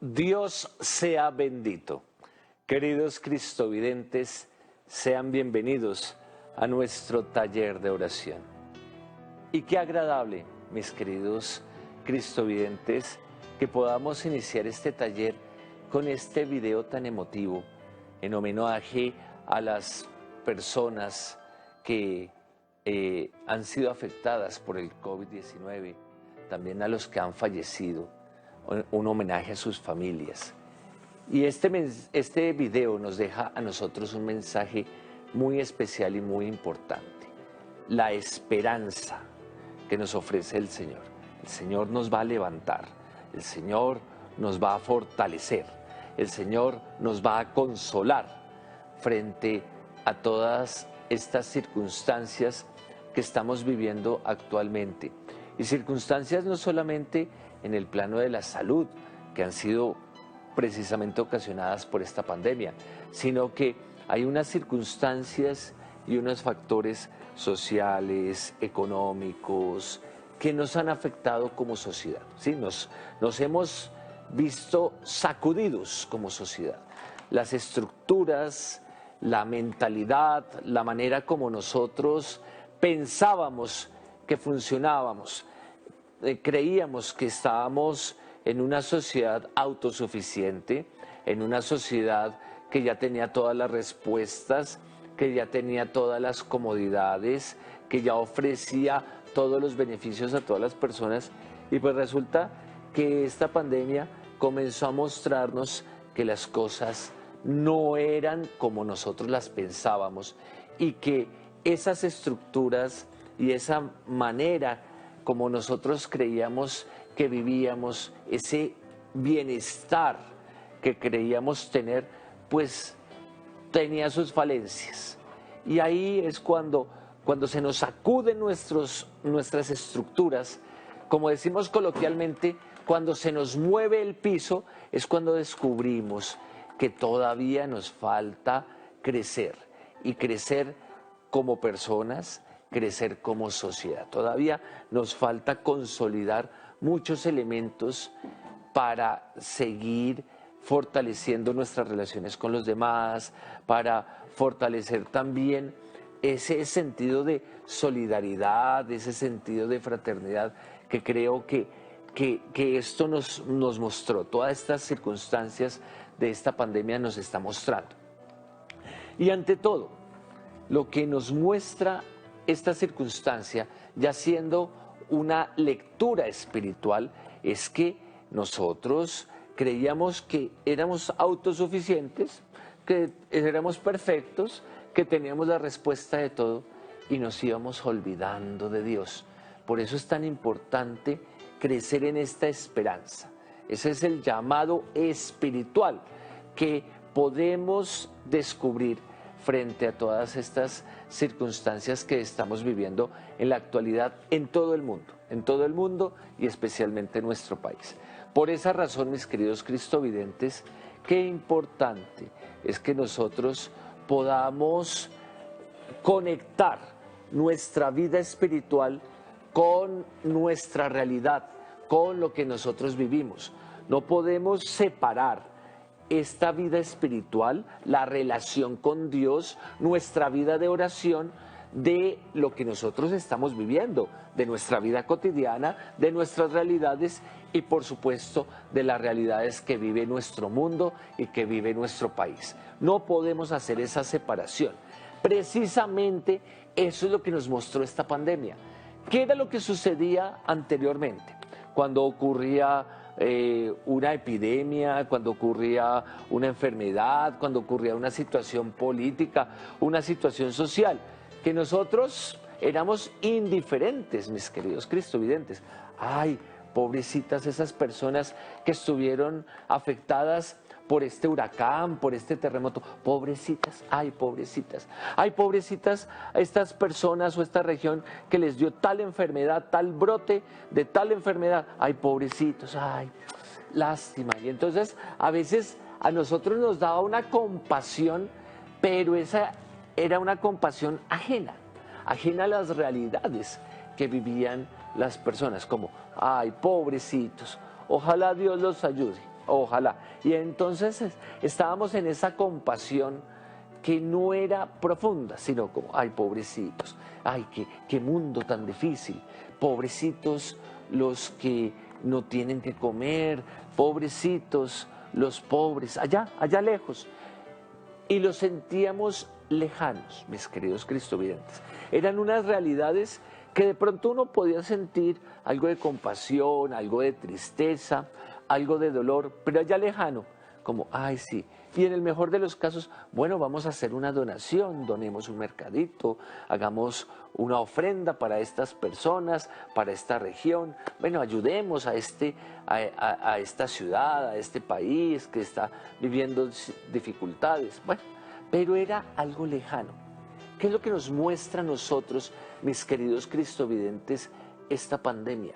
Dios sea bendito. Queridos cristovidentes, sean bienvenidos a nuestro taller de oración. Y qué agradable, mis queridos cristovidentes, que podamos iniciar este taller con este video tan emotivo en homenaje a las personas que han sido afectadas por el COVID-19, también a los que han fallecido, un homenaje a sus familias. Y este video nos deja a nosotros un mensaje muy especial y muy importante: la esperanza que nos ofrece el Señor. El Señor nos va a levantar, el Señor nos va a fortalecer, el Señor nos va a consolar frente a todas estas circunstancias que estamos viviendo actualmente. Y circunstancias no solamente en el plano de la salud, que han sido precisamente ocasionadas por esta pandemia, sino que hay unas circunstancias y unos factores sociales, económicos, que nos han afectado como sociedad. ¿Sí? Nos hemos visto sacudidos como sociedad. Las estructuras, la mentalidad, la manera como nosotros pensábamos que funcionábamos, creíamos que estábamos en una sociedad autosuficiente, en una sociedad que ya tenía todas las respuestas, que ya tenía todas las comodidades, que ya ofrecía todos los beneficios a todas las personas. Y pues resulta que esta pandemia comenzó a mostrarnos que las cosas no eran como nosotros las pensábamos, y que esas estructuras y esa manera como nosotros creíamos que vivíamos, ese bienestar que creíamos tener, pues tenía sus falencias. Y ahí es cuando se nos sacuden nuestras estructuras, como decimos coloquialmente, cuando se nos mueve el piso, es cuando descubrimos que todavía nos falta crecer, y crecer como personas, crecer como sociedad. Todavía nos falta consolidar muchos elementos para seguir fortaleciendo nuestras relaciones con los demás, para fortalecer también ese sentido de solidaridad, ese sentido de fraternidad que creo que esto nos mostró. Todas estas circunstancias de esta pandemia nos está mostrando. Y ante todo, lo que nos muestra esta circunstancia, ya siendo una lectura espiritual, es que nosotros creíamos que éramos autosuficientes, que éramos perfectos, que teníamos la respuesta de todo, y nos íbamos olvidando de Dios. Por eso es tan importante crecer en esta esperanza. Ese es el llamado espiritual que podemos descubrir frente a todas estas circunstancias que estamos viviendo en la actualidad en todo el mundo y especialmente en nuestro país. Por esa razón, mis queridos cristovidentes, qué importante es que nosotros podamos conectar nuestra vida espiritual con nuestra realidad, con lo que nosotros vivimos. No podemos separar esta vida espiritual, la relación con Dios, nuestra vida de oración, de lo que nosotros estamos viviendo, de nuestra vida cotidiana, de nuestras realidades y por supuesto de las realidades que vive nuestro mundo y que vive nuestro país. No podemos hacer esa separación. Precisamente eso es lo que nos mostró esta pandemia. ¿Qué era lo que sucedía anteriormente? Cuando ocurría una epidemia, cuando ocurría una enfermedad, cuando ocurría una situación política, una situación social, que nosotros éramos indiferentes, mis queridos cristovidentes. Ay, pobrecitas esas personas que estuvieron afectadas por este huracán, por este terremoto. Pobrecitas, ay, pobrecitas. Ay, pobrecitas estas personas o esta región que les dio tal enfermedad, tal brote de tal enfermedad. Ay, pobrecitos, ay, lástima. Y entonces a veces a nosotros nos daba una compasión, pero esa era una compasión ajena a las realidades que vivían las personas, como, ay, pobrecitos, ojalá Dios los ayude. Ojalá. Y entonces estábamos en esa compasión que no era profunda, sino como, ay, pobrecitos, ay, qué mundo tan difícil, pobrecitos los que no tienen que comer, pobrecitos los pobres, allá lejos. Y los sentíamos lejanos, mis queridos cristovidentes. Eran unas realidades que de pronto uno podía sentir algo de compasión, algo de tristeza, algo de dolor, pero allá lejano, como, ay, sí. Y en el mejor de los casos, bueno, vamos a hacer una donación, donemos un mercadito, hagamos una ofrenda para estas personas, para esta región, bueno, ayudemos a esta ciudad, a este país que está viviendo dificultades. Bueno, pero era algo lejano. ¿Qué es lo que nos muestra a nosotros, mis queridos cristovidentes, esta pandemia?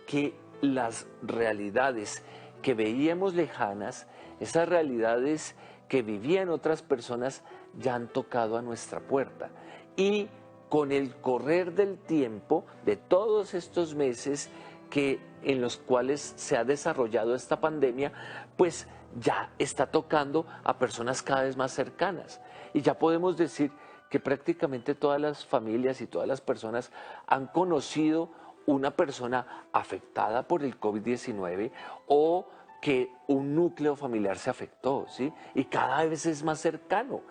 Que las realidades que veíamos lejanas, esas realidades que vivían otras personas, ya han tocado a nuestra puerta. Y con el correr del tiempo, de todos estos meses en los cuales se ha desarrollado esta pandemia, pues ya está tocando a personas cada vez más cercanas. Y ya podemos decir que prácticamente todas las familias y todas las personas han conocido una persona afectada por el COVID-19 o que un núcleo familiar se afectó, ¿sí? Y cada vez es más cercano,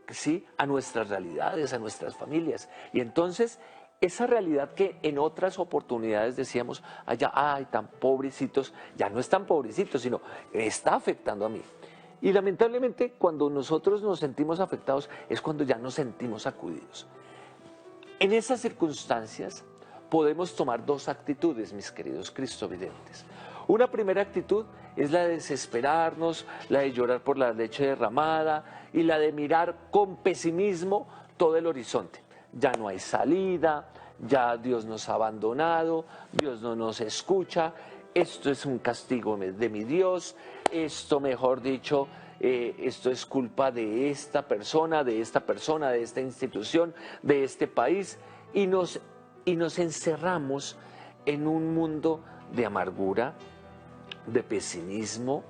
¿sí?, a nuestras realidades, a nuestras familias. Y entonces, esa realidad que en otras oportunidades decíamos, allá, ay, tan pobrecitos, ya no es tan pobrecitos, sino está afectando a mí. Y lamentablemente, cuando nosotros nos sentimos afectados, es cuando ya nos sentimos sacudidos. En esas circunstancias, podemos tomar dos actitudes, mis queridos cristovidentes. Una primera actitud es la de desesperarnos, la de llorar por la leche derramada y la de mirar con pesimismo todo el horizonte. Ya no hay salida, ya Dios nos ha abandonado, Dios no nos escucha, esto es un castigo de mi Dios, esto, mejor dicho, esto es culpa de esta persona, de esta institución, de este país, y nos encerramos en un mundo de amargura, de pesimismo,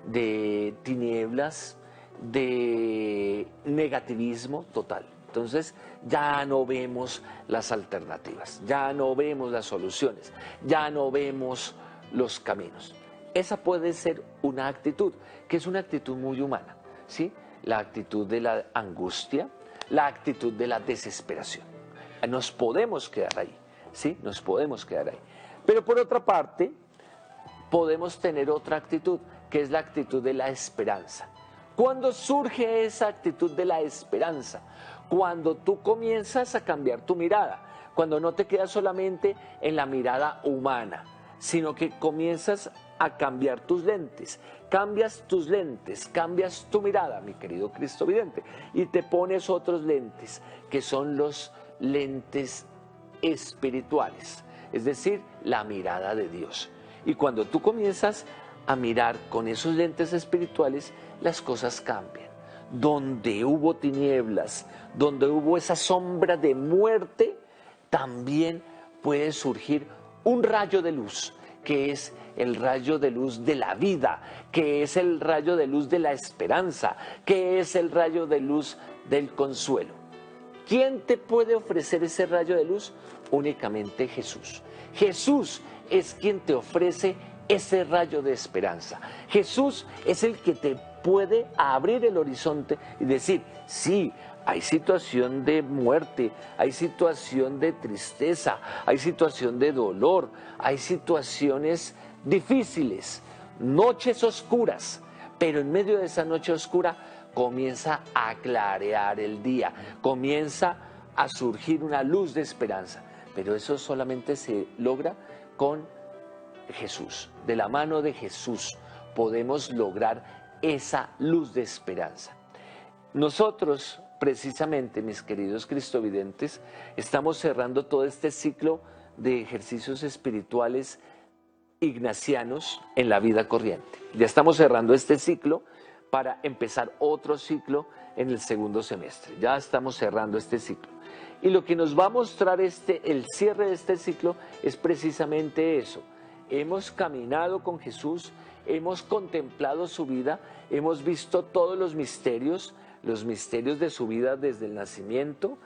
de tinieblas, de negativismo total. Entonces ya no vemos las alternativas, ya no vemos las soluciones, ya no vemos los caminos. Esa puede ser una actitud, que es una actitud muy humana, ¿sí? La actitud de la angustia, la actitud de la desesperación. Nos podemos quedar ahí, ¿sí? Nos podemos quedar ahí. Pero por otra parte, podemos tener otra actitud, que es la actitud de la esperanza. ¿Cuándo surge esa actitud de la esperanza? Cuando tú comienzas a cambiar tu mirada, cuando no te quedas solamente en la mirada humana, sino que comienzas a cambiar tus lentes, cambias tu mirada, mi querido cristovidente, y te pones otros lentes, que son los lentes espirituales, es decir, la mirada de Dios. Y cuando tú comienzas a mirar con esos lentes espirituales, las cosas cambian. Donde hubo tinieblas, donde hubo esa sombra de muerte, también puede surgir un rayo de luz, que es el rayo de luz de la vida, que es el rayo de luz de la esperanza, que es el rayo de luz del consuelo. ¿Quién te puede ofrecer ese rayo de luz? Únicamente Jesús. Jesús es quien te ofrece ese rayo de esperanza. Jesús es el que te puede abrir el horizonte y decir, sí, hay situación de muerte, hay situación de tristeza, hay situación de dolor, hay situaciones difíciles, noches oscuras, pero en medio de esa noche oscura comienza a clarear el día, comienza a surgir una luz de esperanza, pero eso solamente se logra con Jesús. De la mano de Jesús podemos lograr esa luz de esperanza. Nosotros, precisamente, mis queridos cristovidentes, estamos cerrando todo este ciclo de ejercicios espirituales ignacianos en la vida corriente. Ya estamos cerrando este ciclo para empezar otro ciclo en el segundo semestre. Ya estamos cerrando este ciclo. Y lo que nos va a mostrar el cierre de este ciclo es precisamente eso, hemos caminado con Jesús, hemos contemplado su vida, hemos visto todos los misterios de su vida desde el nacimiento,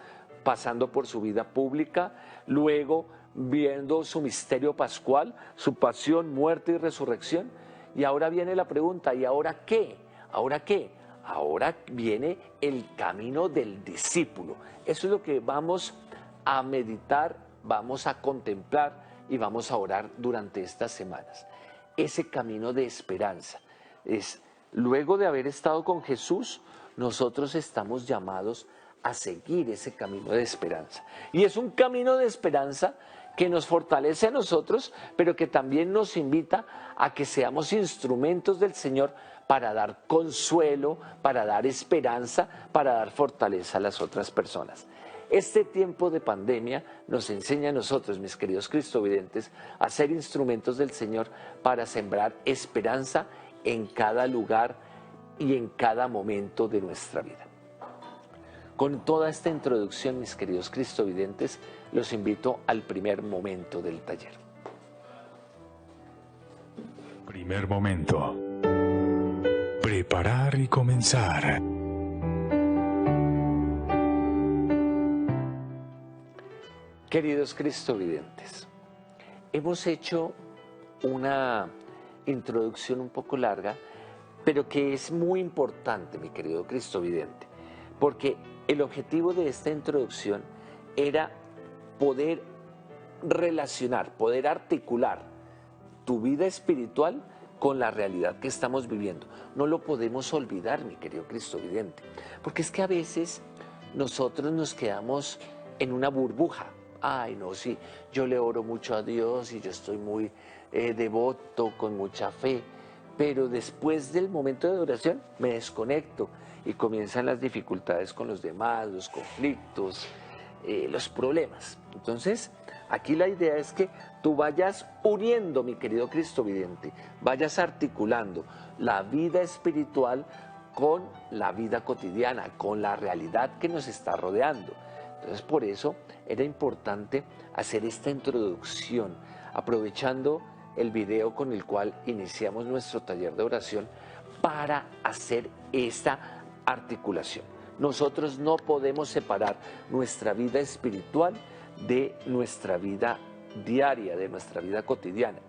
pasando por su vida pública, luego viendo su misterio pascual, su pasión, muerte y resurrección. Y ahora viene la pregunta, ¿y ahora qué? ¿Ahora qué? Ahora viene el camino del discípulo. Eso es lo que vamos a meditar, vamos a contemplar y vamos a orar durante estas semanas. Ese camino de esperanza. Luego de haber estado con Jesús, nosotros estamos llamados a seguir ese camino de esperanza. Y es un camino de esperanza que nos fortalece a nosotros, pero que también nos invita a que seamos instrumentos del Señor para dar consuelo, para dar esperanza, para dar fortaleza a las otras personas. Este tiempo de pandemia nos enseña a nosotros, mis queridos cristovidentes, a ser instrumentos del Señor para sembrar esperanza en cada lugar y en cada momento de nuestra vida. Con toda esta introducción, mis queridos cristovidentes, los invito al primer momento del taller. Primer momento. Preparar y comenzar. Queridos cristovidentes, hemos hecho una introducción un poco larga, pero que es muy importante, mi querido cristovidente, porque el objetivo de esta introducción era poder relacionar, poder articular tu vida espiritual con la realidad que estamos viviendo. No lo podemos olvidar, mi querido cristovidente, porque es que a veces nosotros nos quedamos en una burbuja. Ay, no, sí, yo le oro mucho a Dios y yo estoy muy devoto, con mucha fe, pero después del momento de oración me desconecto y comienzan las dificultades con los demás, los conflictos, los problemas. Entonces, aquí la idea es que tú vayas uniendo, mi querido cristovidente, vayas articulando la vida espiritual con la vida cotidiana, con la realidad que nos está rodeando. Entonces, por eso era importante hacer esta introducción, aprovechando el video con el cual iniciamos nuestro taller de oración para hacer esta articulación. Nosotros no podemos separar nuestra vida espiritual de nuestra vida diaria, de nuestra vida cotidiana.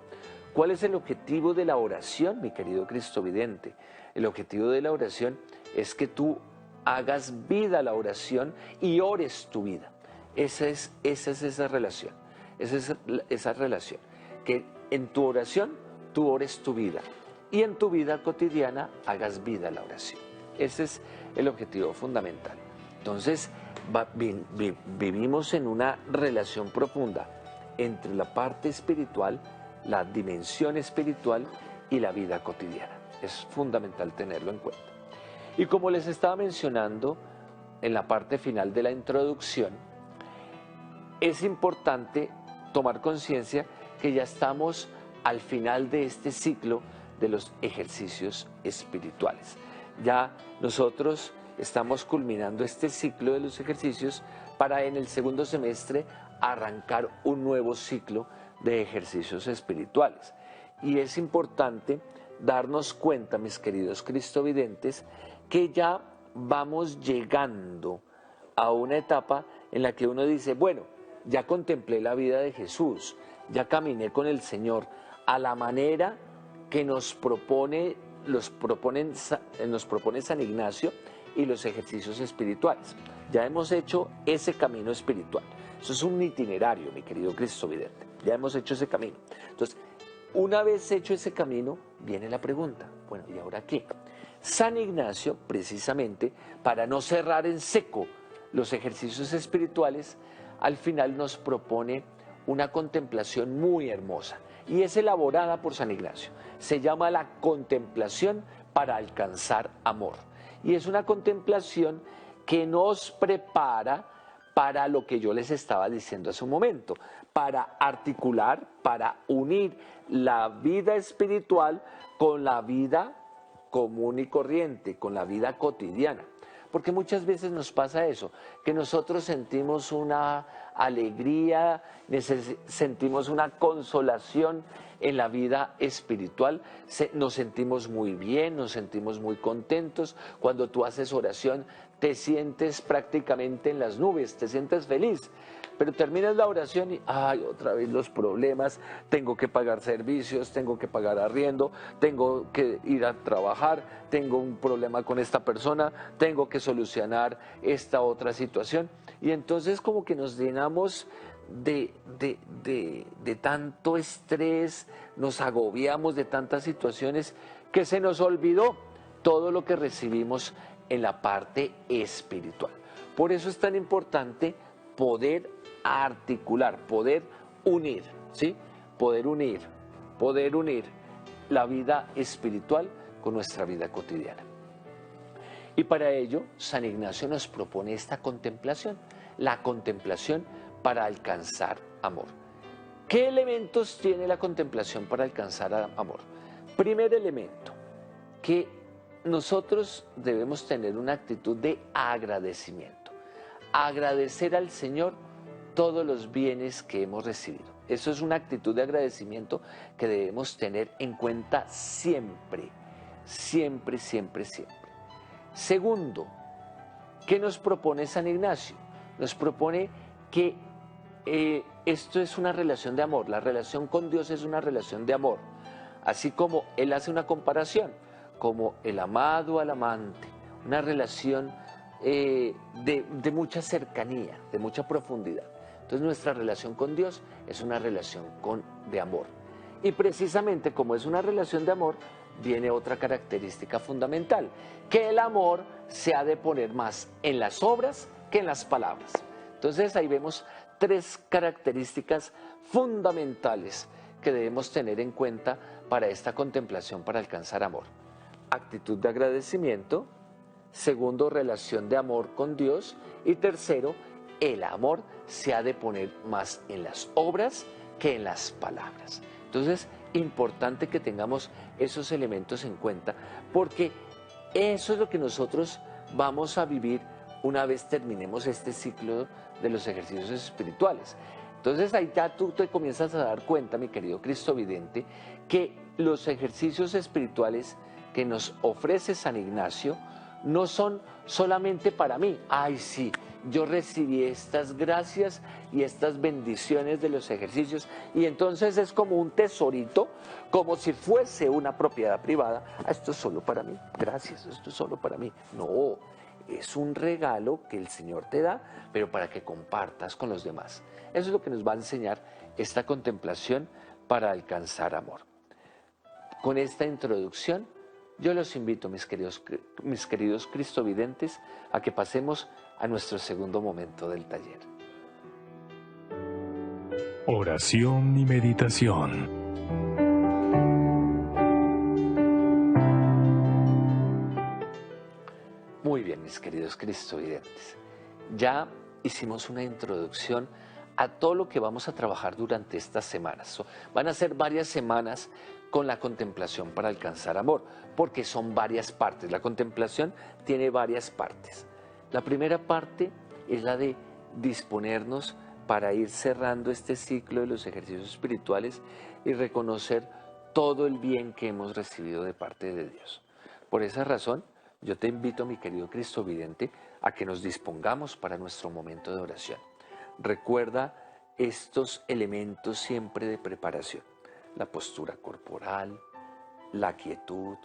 ¿Cuál es el objetivo de la oración, mi querido cristovidente? El objetivo de la oración es que tú hagas vida la oración y ores tu vida. Esa es esa relación. Esa relación. Que en tu oración tú ores tu vida y en tu vida cotidiana hagas vida la oración. Ese es el objetivo fundamental. Entonces, vivimos en una relación profunda entre la parte espiritual, la dimensión espiritual y la vida cotidiana. Es fundamental tenerlo en cuenta. Y como les estaba mencionando en la parte final de la introducción, es importante tomar conciencia que ya estamos al final de este ciclo de los ejercicios espirituales. Ya nosotros estamos culminando este ciclo de los ejercicios para en el segundo semestre arrancar un nuevo ciclo de ejercicios espirituales. Y es importante darnos cuenta, mis queridos cristovidentes, que ya vamos llegando a una etapa en la que uno dice, bueno, ya contemplé la vida de Jesús, ya caminé con el Señor a la manera que nos propone San Ignacio y los ejercicios espirituales. Ya hemos hecho ese camino espiritual. Eso es un itinerario, mi querido cristovidente. Ya hemos hecho ese camino. Entonces, una vez hecho ese camino, viene la pregunta, bueno, ¿y ahora qué? San Ignacio, precisamente, para no cerrar en seco los ejercicios espirituales, al final nos propone una contemplación muy hermosa y es elaborada por San Ignacio. Se llama la contemplación para alcanzar amor. Y es una contemplación que nos prepara para lo que yo les estaba diciendo hace un momento, para articular, para unir la vida espiritual con la vida común y corriente, con la vida cotidiana. porque muchas veces nos pasa eso, que nosotros sentimos una alegría, sentimos una consolación en la vida espiritual, nos sentimos muy bien, nos sentimos muy contentos. Cuando tú haces oración, te sientes prácticamente en las nubes, te sientes feliz. Pero terminas la oración y, ay, otra vez los problemas, tengo que pagar servicios, tengo que pagar arriendo, tengo que ir a trabajar, tengo un problema con esta persona, tengo que solucionar esta otra situación. Y entonces como que nos llenamos de tanto estrés, nos agobiamos de tantas situaciones que se nos olvidó todo lo que recibimos en la parte espiritual. Por eso es tan importante poder articular, poder unir, ¿sí? Poder unir la vida espiritual con nuestra vida cotidiana. Y para ello, San Ignacio nos propone esta contemplación, la contemplación para alcanzar amor. ¿Qué elementos tiene la contemplación para alcanzar amor? Primer elemento, que nosotros debemos tener una actitud de agradecimiento. Agradecer al Señor todos los bienes que hemos recibido. Eso es una actitud de agradecimiento que debemos tener en cuenta siempre, siempre, siempre, siempre. Segundo, ¿qué nos propone San Ignacio? Nos propone que esto es una relación de amor. La relación con Dios es una relación de amor. Así como él hace una comparación, como el amado al amante, una relación de mucha cercanía, de mucha profundidad. Entonces nuestra relación con Dios es una relación de amor. Y precisamente como es una relación de amor, viene otra característica fundamental, que el amor se ha de poner más en las obras que en las palabras. Entonces ahí vemos tres características fundamentales que debemos tener en cuenta para esta contemplación para alcanzar amor. Actitud de agradecimiento, segundo, relación de amor con Dios, y tercero, el amor se ha de poner más en las obras que en las palabras. Entonces, importante que tengamos esos elementos en cuenta, porque eso es lo que nosotros vamos a vivir una vez terminemos este ciclo de los ejercicios espirituales. Entonces ahí ya tú te comienzas a dar cuenta, mi querido Cristovidente, que los ejercicios espirituales que nos ofrece San Ignacio no son solamente para mí. Ay, sí, yo recibí estas gracias y estas bendiciones de los ejercicios, y entonces es como un tesorito, como si fuese una propiedad privada. Esto es solo para mí, gracias, esto es solo para mí. No, es un regalo que el Señor te da, pero para que compartas con los demás. Eso es lo que nos va a enseñar esta contemplación para alcanzar amor. Con esta introducción, yo los invito, mis queridos cristovidentes, a que pasemos a nuestro segundo momento del taller. Oración y meditación. Muy bien, mis queridos cristovidentes. Ya hicimos una introducción a todo lo que vamos a trabajar durante estas semanas. Van a ser varias semanas con la contemplación para alcanzar amor, porque son varias partes. La contemplación tiene varias partes. La primera parte es la de disponernos para ir cerrando este ciclo de los ejercicios espirituales y reconocer todo el bien que hemos recibido de parte de Dios. Por esa razón, yo te invito, mi querido Cristovidente, a que nos dispongamos para nuestro momento de oración. Recuerda estos elementos siempre de preparación: la postura corporal, la quietud,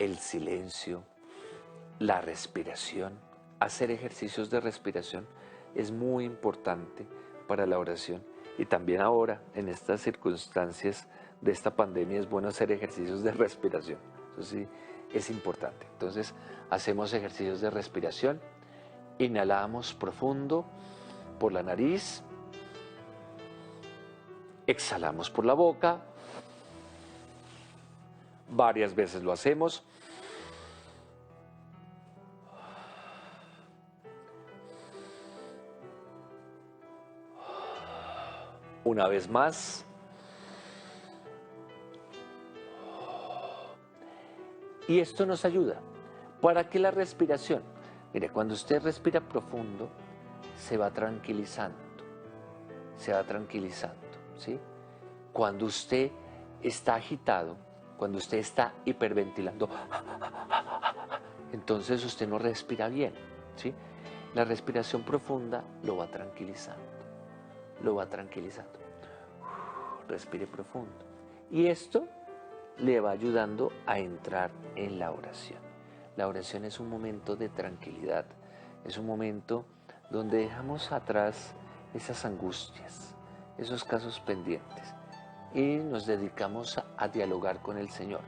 el silencio, la respiración. Hacer ejercicios de respiración es muy importante para la oración, y también ahora, en estas circunstancias de esta pandemia, es bueno hacer ejercicios de respiración. Eso sí, es importante. Entonces, hacemos ejercicios de respiración. Inhalamos profundo por la nariz, exhalamos por la boca, varias veces lo hacemos. Una vez más. Y esto nos ayuda para que la respiración Mire, cuando usted respira profundo, se va tranquilizando, ¿sí? Cuando usted está agitado, cuando usted está hiperventilando, entonces usted no respira bien, ¿sí? La respiración profunda lo va tranquilizando, Respire profundo. Y esto le va ayudando a entrar en la oración. La oración es un momento de tranquilidad, es un momento donde dejamos atrás esas angustias, esos casos pendientes y nos dedicamos a dialogar con el Señor.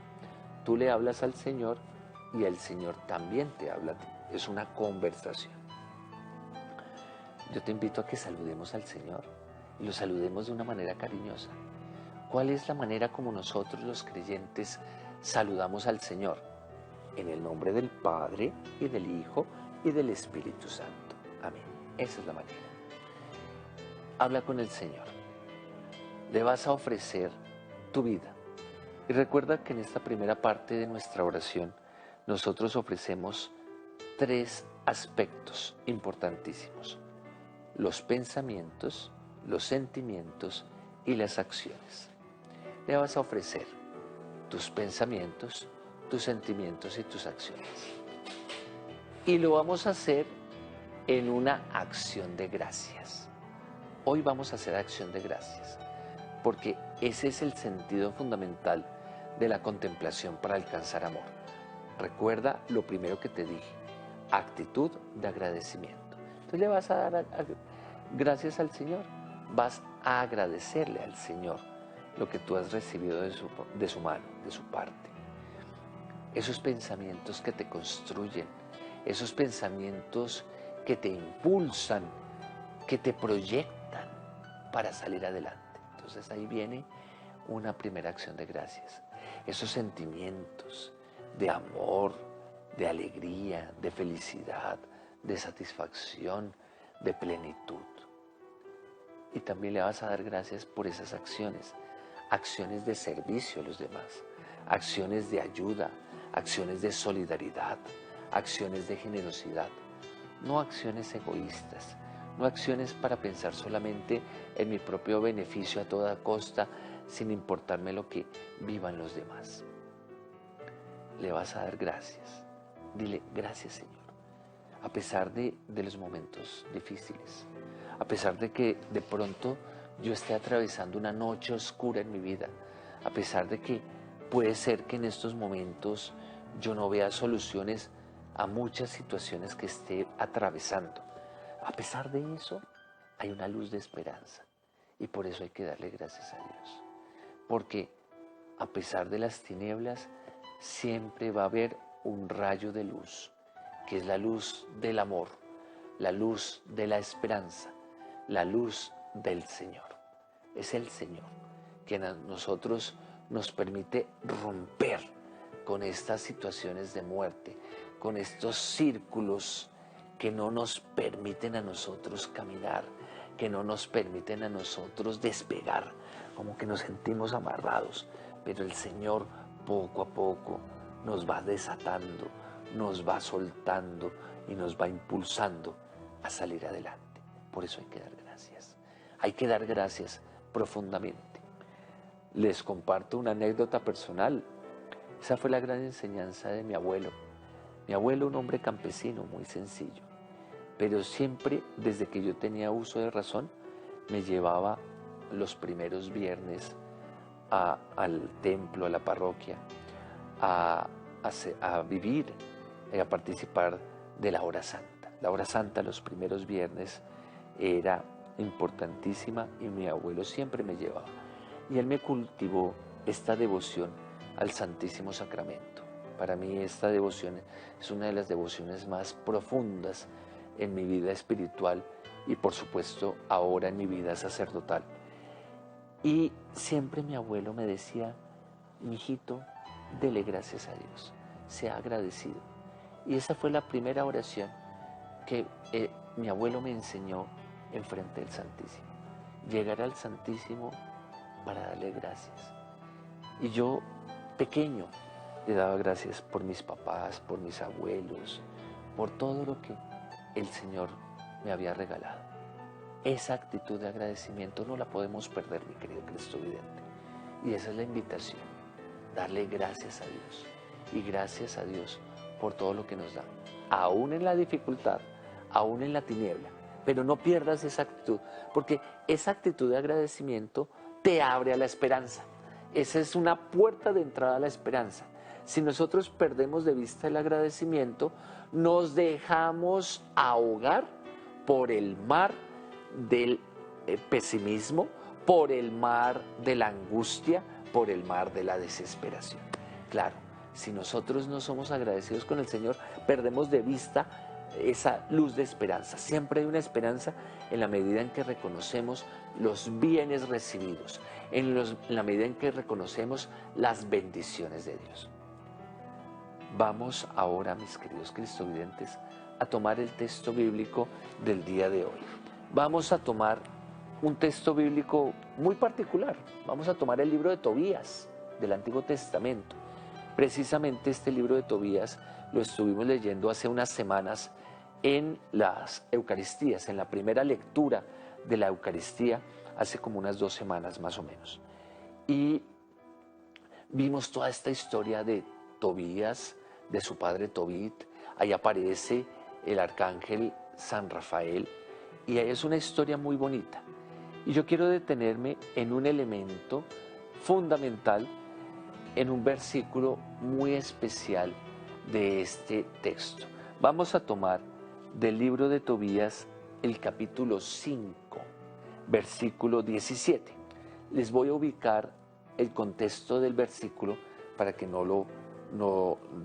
Tú le hablas al Señor y el Señor también te habla a ti. Es una conversación. Yo te invito a que saludemos al Señor y lo saludemos de una manera cariñosa. ¿Cuál es la manera como nosotros los creyentes saludamos al Señor? En el nombre del Padre y del Hijo y del Espíritu Santo. Amén. Esa es la manera. Habla con el Señor. Le vas a ofrecer tu vida. Y recuerda que en esta primera parte de nuestra oración nosotros ofrecemos 3 aspectos importantísimos: los pensamientos, los sentimientos y las acciones. Le vas a ofrecer tus pensamientos, tus sentimientos y tus acciones. Y lo vamos a hacer en una acción de gracias. Hoy vamos a hacer acción de gracias, porque ese es el sentido fundamental de la contemplación para alcanzar amor. Recuerda lo primero que te dije: actitud de agradecimiento. Entonces le vas a dar gracias al Señor, vas a agradecerle al Señor lo que tú has recibido de su mano, de su parte. Esos pensamientos que te construyen, esos pensamientos que te impulsan, que te proyectan para salir adelante. Entonces ahí viene una primera acción de gracias. Esos sentimientos de amor, de alegría, de felicidad, de satisfacción, de plenitud. Y también le vas a dar gracias por esas acciones, acciones de servicio a los demás, acciones de ayuda, acciones de solidaridad, acciones de generosidad, no acciones egoístas, no acciones para pensar solamente en mi propio beneficio a toda costa, sin importarme lo que vivan los demás. Le vas a dar gracias. Dile: gracias, Señor. A pesar de los momentos difíciles, a pesar de que de pronto yo esté atravesando una noche oscura en mi vida, a pesar de que puede ser que en estos momentos yo no vea soluciones a muchas situaciones que esté atravesando, a pesar de eso hay una luz de esperanza, y por eso hay que darle gracias a Dios, porque a pesar de las tinieblas siempre va a haber un rayo de luz, que es la luz del amor, la luz de la esperanza, la luz del Señor. Es el Señor quien a nosotros nos permite romper con estas situaciones de muerte, con estos círculos que no nos permiten a nosotros caminar, que no nos permiten a nosotros despegar, como que nos sentimos amarrados. Pero el Señor poco a poco nos va desatando, nos va soltando y nos va impulsando a salir adelante. Por eso hay que dar gracias. Hay que dar gracias profundamente. Les comparto una anécdota personal. Esa fue la gran enseñanza de mi abuelo. Mi abuelo, un hombre campesino muy sencillo, pero siempre, desde que yo tenía uso de razón, me llevaba los primeros viernes al templo, a la parroquia, a vivir, a participar de la hora santa. La hora santa los primeros viernes era importantísima y mi abuelo siempre me llevaba. Y él me cultivó esta devoción al Santísimo Sacramento. Para mí esta devoción es una de las devociones más profundas en mi vida espiritual y por supuesto ahora en mi vida sacerdotal. Y siempre mi abuelo me decía: mijito, dele gracias a Dios, sea agradecido. Y esa fue la primera oración que mi abuelo me enseñó enfrente del Santísimo. Llegar al Santísimo para darle gracias. Y yo, pequeño, le daba gracias por mis papás, por mis abuelos, por todo lo que el Señor me había regalado. Esa actitud de agradecimiento no la podemos perder, mi querido cristovidente. Y esa es la invitación, darle gracias a Dios. Y gracias a Dios por todo lo que nos da, aún en la dificultad, aún en la tiniebla. Pero no pierdas esa actitud, porque esa actitud de agradecimiento te abre a la esperanza. Esa es una puerta de entrada a la esperanza. Si nosotros perdemos de vista el agradecimiento, nos dejamos ahogar por el mar del pesimismo, por el mar de la angustia, por el mar de la desesperación. Claro, si nosotros no somos agradecidos con el Señor, perdemos de vista esa luz de esperanza. Siempre hay una esperanza en la medida en que reconocemos los bienes recibidos, en la medida en que reconocemos las bendiciones de Dios. Vamos ahora, mis queridos cristovidentes, a tomar el texto bíblico del día de hoy. Vamos a tomar un texto bíblico muy particular. Vamos a tomar el libro de Tobías del Antiguo Testamento. Precisamente este libro de Tobías lo estuvimos leyendo hace unas semanas en las Eucaristías, en la primera lectura de la Eucaristía, hace como unas 2 semanas más o menos. Y vimos toda esta historia de Tobías, de su padre Tobit. Ahí aparece el arcángel San Rafael y ahí es una historia muy bonita. Y yo quiero detenerme en un elemento fundamental, en un versículo muy especial de este texto. Vamos a tomar del libro de Tobías el capítulo 5, versículo 17. Les voy a ubicar el contexto del versículo para que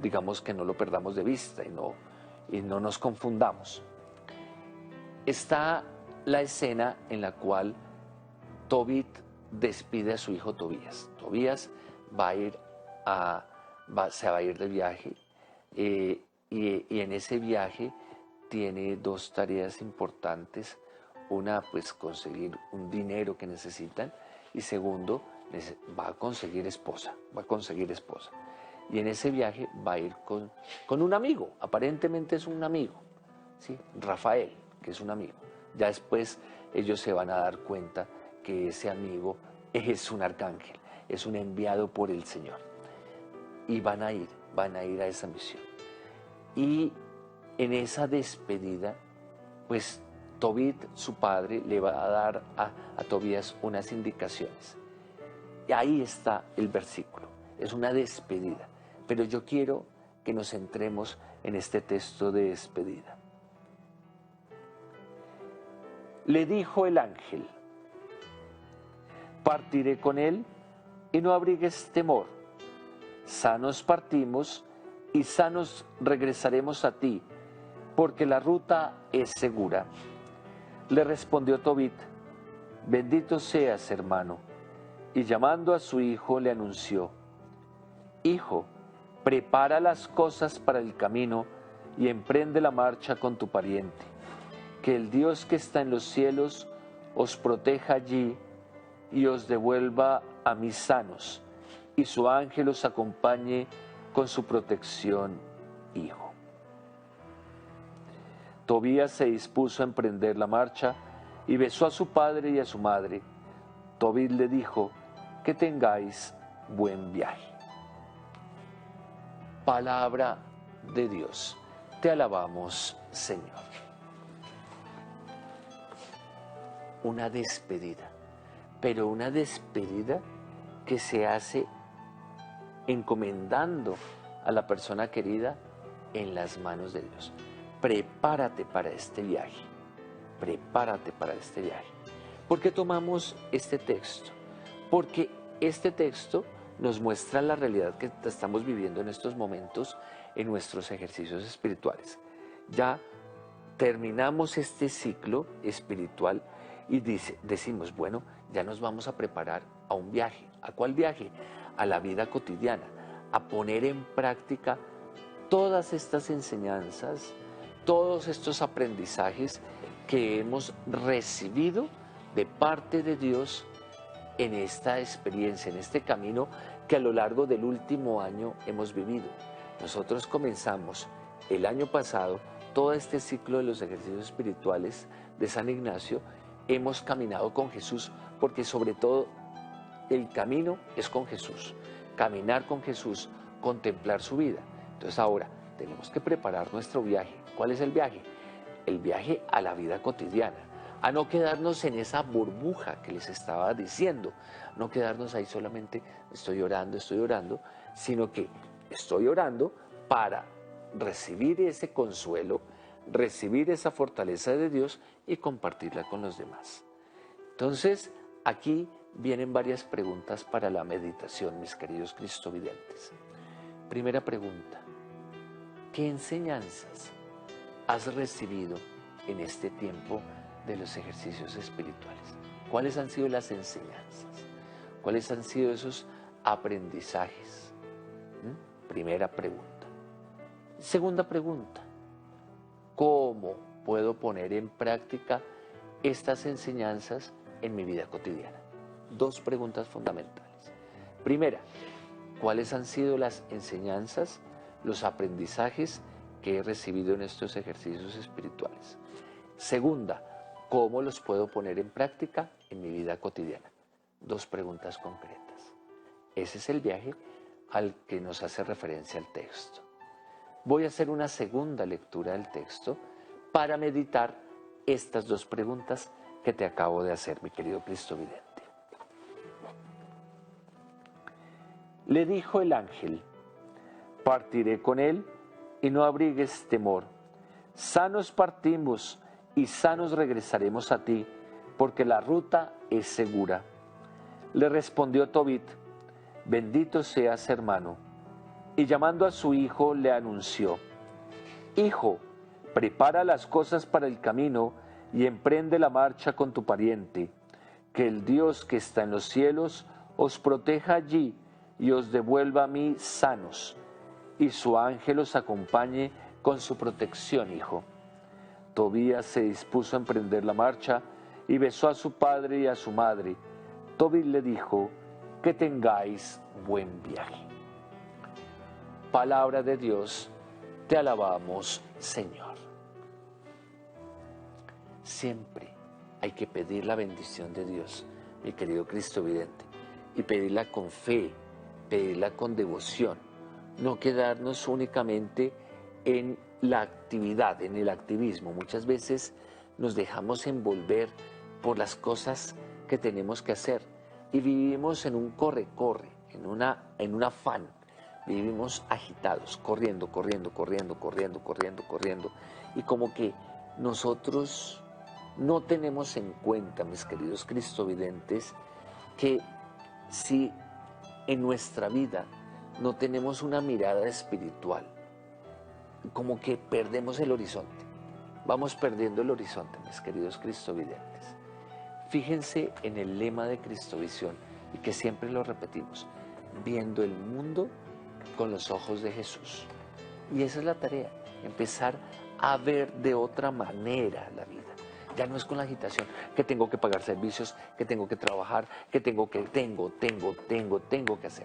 digamos que no lo perdamos de vista y no nos confundamos. Está la escena en la cual Tobit despide a su hijo Tobías. Tobías se va a ir de viaje y en ese viaje tiene 2 tareas importantes. Una, pues conseguir un dinero que necesitan, y segundo, va a conseguir esposa. Y en ese viaje va a ir con un amigo, aparentemente es un amigo, ¿sí? Rafael, que es un amigo. Ya después ellos se van a dar cuenta que ese amigo es un arcángel, es un enviado por el Señor. Y van a ir a esa misión. Y en esa despedida, pues Tobit, su padre, le va a dar a Tobías unas indicaciones. Y ahí está el versículo, es una despedida. Pero yo quiero que nos centremos en este texto de despedida. Le dijo el ángel: partiré con él y no abrigues temor. Sanos partimos y sanos regresaremos a ti, porque la ruta es segura. Le respondió Tobit: bendito seas, hermano. Y llamando a su hijo le anunció: hijo, prepara las cosas para el camino y emprende la marcha con tu pariente. Que el Dios que está en los cielos os proteja allí y os devuelva a mí sanos, y su ángel os acompañe con su protección, hijo. Tobías se dispuso a emprender la marcha y besó a su padre y a su madre. Tobit le dijo: que tengáis buen viaje. Palabra de Dios. Te alabamos, Señor. Una despedida, pero una despedida que se hace encomendando a la persona querida en las manos de Dios. Prepárate para este viaje. Prepárate para este viaje. ¿Por qué tomamos este texto? Porque este texto nos muestra la realidad que estamos viviendo en estos momentos en nuestros ejercicios espirituales. Ya terminamos este ciclo espiritual y decimos, bueno, ya nos vamos a preparar a un viaje. ¿A cuál viaje? A la vida cotidiana, a poner en práctica todas estas enseñanzas, todos estos aprendizajes que hemos recibido de parte de Dios en esta experiencia, en este camino que a lo largo del último año hemos vivido. Nosotros comenzamos el año pasado todo este ciclo de los ejercicios espirituales de San Ignacio, hemos caminado con Jesús, porque sobre todo el camino es con Jesús. Caminar con Jesús, contemplar su vida. Entonces ahora tenemos que preparar nuestro viaje. ¿Cuál es el viaje? El viaje a la vida cotidiana, a no quedarnos en esa burbuja que les estaba diciendo, no quedarnos ahí solamente estoy orando, sino que estoy orando para recibir ese consuelo, recibir esa fortaleza de Dios y compartirla con los demás. Entonces, aquí vienen varias preguntas para la meditación, mis queridos cristovidentes. Primera pregunta: ¿qué enseñanzas has recibido en este tiempo de los ejercicios espirituales? ¿Cuáles han sido las enseñanzas? ¿Cuáles han sido esos aprendizajes? Primera pregunta. Segunda pregunta: ¿cómo puedo poner en práctica estas enseñanzas en mi vida cotidiana? Dos preguntas fundamentales. Primera: ¿cuáles han sido las enseñanzas, los aprendizajes que he recibido en estos ejercicios espirituales? Segunda: ¿cómo los puedo poner en práctica en mi vida cotidiana? Dos preguntas concretas. Ese es el viaje al que nos hace referencia el texto. Voy a hacer una segunda lectura del texto para meditar estas dos preguntas que te acabo de hacer, mi querido cristovidente. Le dijo el ángel: partiré con él y no abrigues temor. Sanos partimos y sanos regresaremos a ti, porque la ruta es segura. Le respondió Tobit: bendito seas, hermano. Y llamando a su hijo le anunció: hijo, prepara las cosas para el camino y emprende la marcha con tu pariente. Que el Dios que está en los cielos os proteja allí y os devuelva a mí sanos, y su ángel os acompañe con su protección, hijo. Tobías se dispuso a emprender la marcha y besó a su padre y a su madre. Tobit le dijo: que tengáis buen viaje. Palabra de Dios, te alabamos, Señor. Siempre hay que pedir la bendición de Dios, mi querido cristovidente, y pedirla con fe, pedirla con devoción, no quedarnos únicamente en la actividad, en el activismo. Muchas veces nos dejamos envolver por las cosas que tenemos que hacer y vivimos en un corre-corre, en un afán. Vivimos agitados, corriendo, y como que nosotros no tenemos en cuenta, mis queridos cristovidentes, que si en nuestra vida no tenemos una mirada espiritual, como que perdemos el horizonte, vamos perdiendo el horizonte, mis queridos cristovidentes. Fíjense en el lema de Cristovisión, y que siempre lo repetimos: viendo el mundo con los ojos de Jesús. Y esa es la tarea, empezar a ver de otra manera la vida. Ya no es con la agitación, que tengo que pagar servicios, que tengo que trabajar, que tengo que hacer.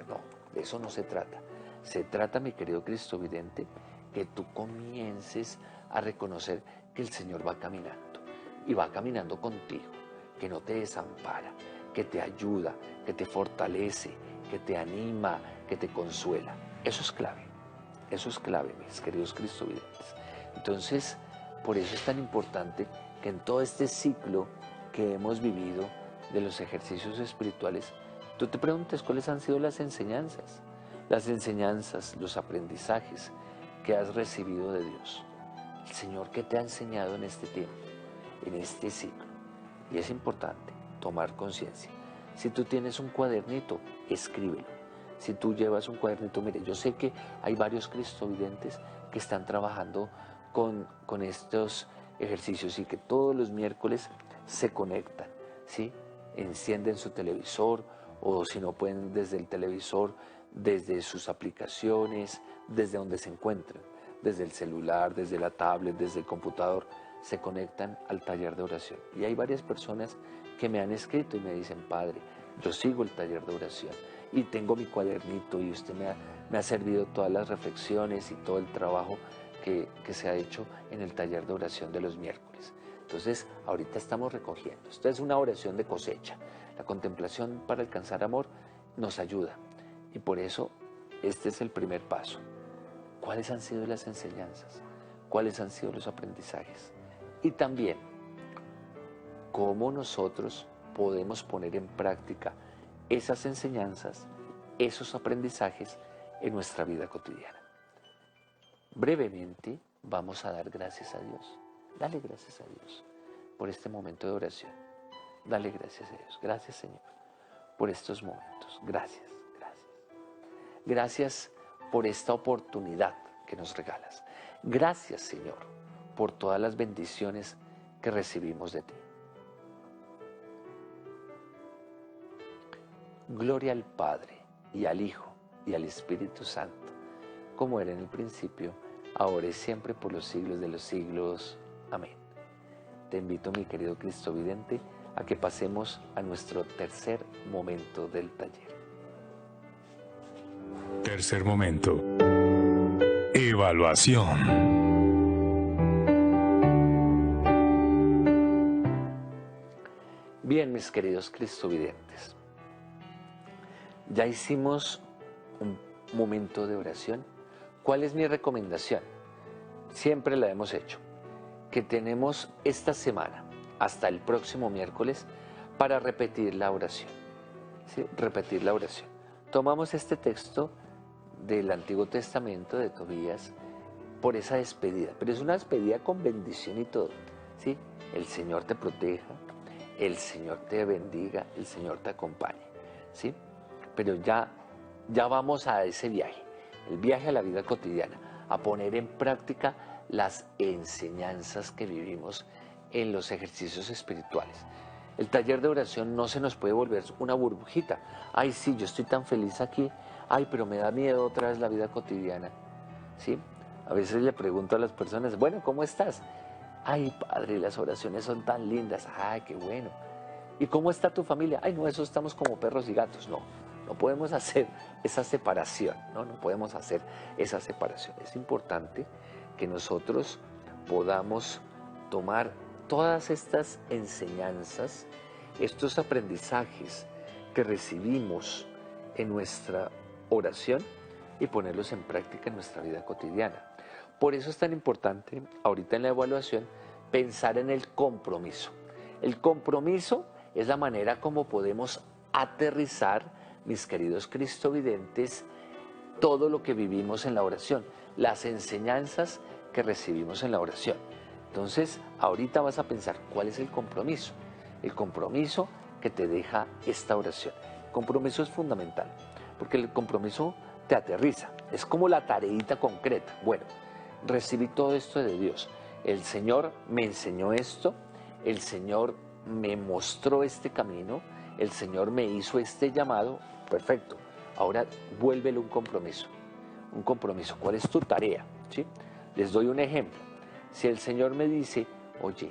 No, de eso no se trata. Se trata, mi querido cristovidente, que tú comiences a reconocer que el Señor va caminando, y va caminando contigo, que no te desampara, que te ayuda, que te fortalece, que te anima, que te consuela. Eso es clave, mis queridos cristovidentes. Entonces, por eso es tan importante que en todo este ciclo que hemos vivido de los ejercicios espirituales, tú te preguntes cuáles han sido las enseñanzas, los aprendizajes que has recibido de Dios. El Señor, ¿qué te ha enseñado en este tiempo, en este ciclo? Y es importante tomar conciencia. Si tú tienes un cuadernito, escríbelo. Si tú llevas un cuadernito, mire, yo sé que hay varios cristovidentes que están trabajando con estos ejercicios y que todos los miércoles se conectan, ¿sí? Encienden su televisor, o si no pueden desde el televisor, desde sus aplicaciones, desde donde se encuentren, desde el celular, desde la tablet, desde el computador, se conectan al taller de oración. Y hay varias personas que me han escrito y me dicen: padre, yo sigo el taller de oración y tengo mi cuadernito, y usted me ha servido todas las reflexiones y todo el trabajo que se ha hecho en el taller de oración de los miércoles. Entonces, ahorita estamos recogiendo. Esto es una oración de cosecha. La contemplación para alcanzar amor nos ayuda. Y por eso, este es el primer paso. ¿Cuáles han sido las enseñanzas? ¿Cuáles han sido los aprendizajes? Y también, ¿cómo nosotros podemos poner en práctica esas enseñanzas, esos aprendizajes en nuestra vida cotidiana? Brevemente, vamos a dar gracias a Dios. Dale gracias a Dios por este momento de oración. Dale gracias a Dios. Gracias, Señor, por estos momentos. Gracias, gracias. Gracias por esta oportunidad que nos regalas. Gracias, Señor, por todas las bendiciones que recibimos de ti. Gloria al Padre, y al Hijo, y al Espíritu Santo, como era en el principio, ahora y siempre, por los siglos de los siglos. Amén. Te invito, mi querido Cristo Vidente, a que pasemos a nuestro tercer momento del taller. Tercer momento. Evaluación. Bien, mis queridos cristovidentes, ya hicimos un momento de oración. ¿Cuál es mi recomendación? Siempre la hemos hecho, que tenemos esta semana hasta el próximo miércoles para repetir la oración. ¿Sí? Repetir la oración. Tomamos este texto del Antiguo Testamento de Tobías por esa despedida, pero es una despedida con bendición y todo. ¿Sí? El Señor te proteja, el Señor te bendiga, el Señor te acompañe. ¿Sí? Pero ya vamos a ese viaje, el viaje a la vida cotidiana, a poner en práctica las enseñanzas que vivimos en los ejercicios espirituales. El taller de oración no se nos puede volver una burbujita. Ay, sí, yo estoy tan feliz aquí. Ay, pero me da miedo otra vez la vida cotidiana. ¿Sí? A veces le pregunto a las personas, bueno, ¿cómo estás? Ay, padre, las oraciones son tan lindas. Ay, qué bueno. ¿Y cómo está tu familia? Ay, no, eso estamos como perros y gatos. No podemos hacer esa separación, ¿no? No podemos hacer esa separación. Es importante que nosotros podamos tomar todas estas enseñanzas, estos aprendizajes que recibimos en nuestra oración y ponerlos en práctica en nuestra vida cotidiana. Por eso es tan importante, ahorita en la evaluación, pensar en el compromiso. El compromiso es la manera como podemos aterrizar, mis queridos cristovidentes, todo lo que vivimos en la oración, las enseñanzas que recibimos en la oración. Entonces, ahorita vas a pensar cuál es el compromiso que te deja esta oración. El compromiso es fundamental, porque el compromiso te aterriza, es como la tareita concreta. Bueno, recibí todo esto de Dios, el Señor me enseñó esto, el Señor me mostró este camino, el Señor me hizo este llamado, perfecto. Ahora vuélvelo un compromiso. Un compromiso. ¿Cuál es tu tarea? ¿Sí? Les doy un ejemplo. Si el Señor me dice, oye,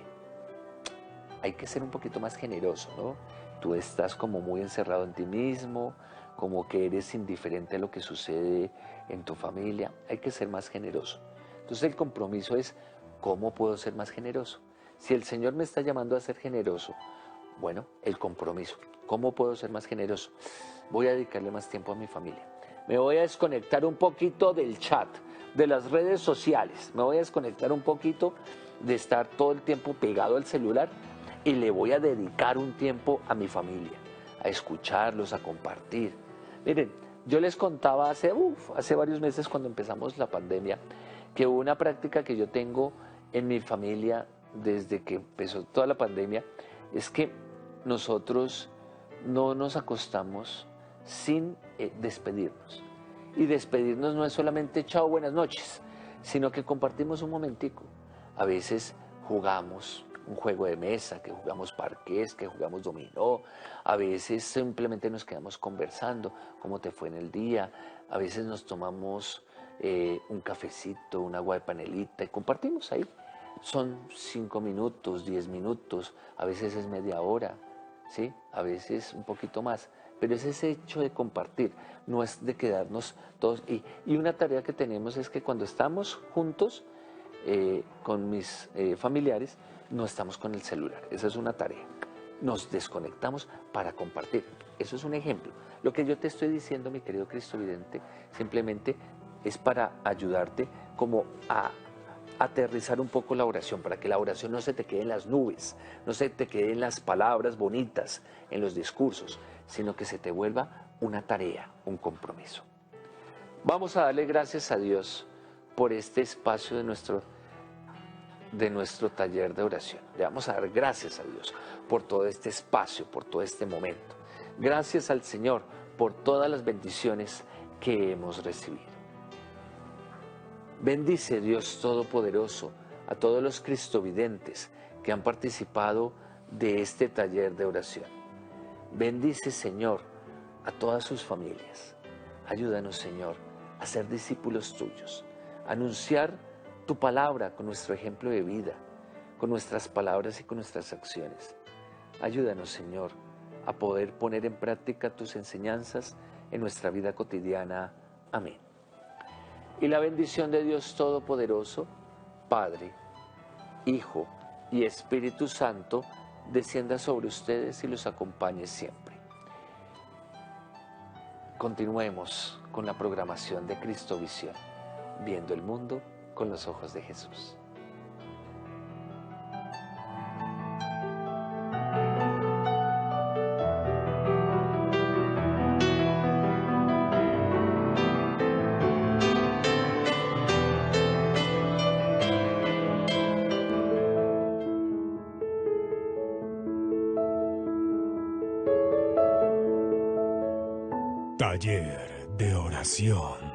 hay que ser un poquito más generoso, ¿no? Tú estás como muy encerrado en ti mismo, como que eres indiferente a lo que sucede en tu familia, hay que ser más generoso. Entonces el compromiso es, ¿cómo puedo ser más generoso? Si el Señor me está llamando a ser generoso, bueno, el compromiso. ¿Cómo puedo ser más generoso? Voy a dedicarle más tiempo a mi familia. Me voy a desconectar un poquito del chat, de las redes sociales. Me voy a desconectar un poquito de estar todo el tiempo pegado al celular y le voy a dedicar un tiempo a mi familia, a escucharlos, a compartir. Miren, yo les contaba hace varios meses cuando empezamos la pandemia que hubo una práctica que yo tengo en mi familia desde que empezó toda la pandemia, es que nosotros no nos acostamos sin despedirnos. Y despedirnos no es solamente chao, buenas noches, sino que compartimos un momentico. A veces jugamos un juego de mesa, que jugamos parqués, que jugamos dominó. A veces simplemente nos quedamos conversando, cómo te fue en el día. A veces nos tomamos un cafecito, un agua de panelita y compartimos ahí. Son 5 minutos, 10 minutos, a veces es media hora, ¿sí? A veces un poquito más. Pero es ese hecho de compartir, no es de quedarnos todos. Y una tarea que tenemos es que cuando estamos juntos, con mis familiares, no estamos con el celular. Esa es una tarea. Nos desconectamos para compartir. Eso es un ejemplo. Lo que yo te estoy diciendo, mi querido Cristovidente, simplemente es para ayudarte como a aterrizar un poco la oración, para que la oración no se te quede en las nubes, no se te quede en las palabras bonitas, en los discursos, sino que se te vuelva una tarea, un compromiso. Vamos a darle gracias a Dios por este espacio de nuestro taller de oración. Le vamos a dar gracias a Dios por todo este espacio, por todo este momento. Gracias al Señor por todas las bendiciones que hemos recibido. Bendice, Dios Todopoderoso, a todos los cristovidentes que han participado de este taller de oración. Bendice, Señor, a todas sus familias. Ayúdanos, Señor, a ser discípulos tuyos, a anunciar tu palabra con nuestro ejemplo de vida, con nuestras palabras y con nuestras acciones. Ayúdanos, Señor, a poder poner en práctica tus enseñanzas en nuestra vida cotidiana. Amén. Y la bendición de Dios Todopoderoso, Padre, Hijo y Espíritu Santo, descienda sobre ustedes y los acompañe siempre. Continuemos con la programación de Cristovisión, viendo el mundo con los ojos de Jesús. Taller de oración.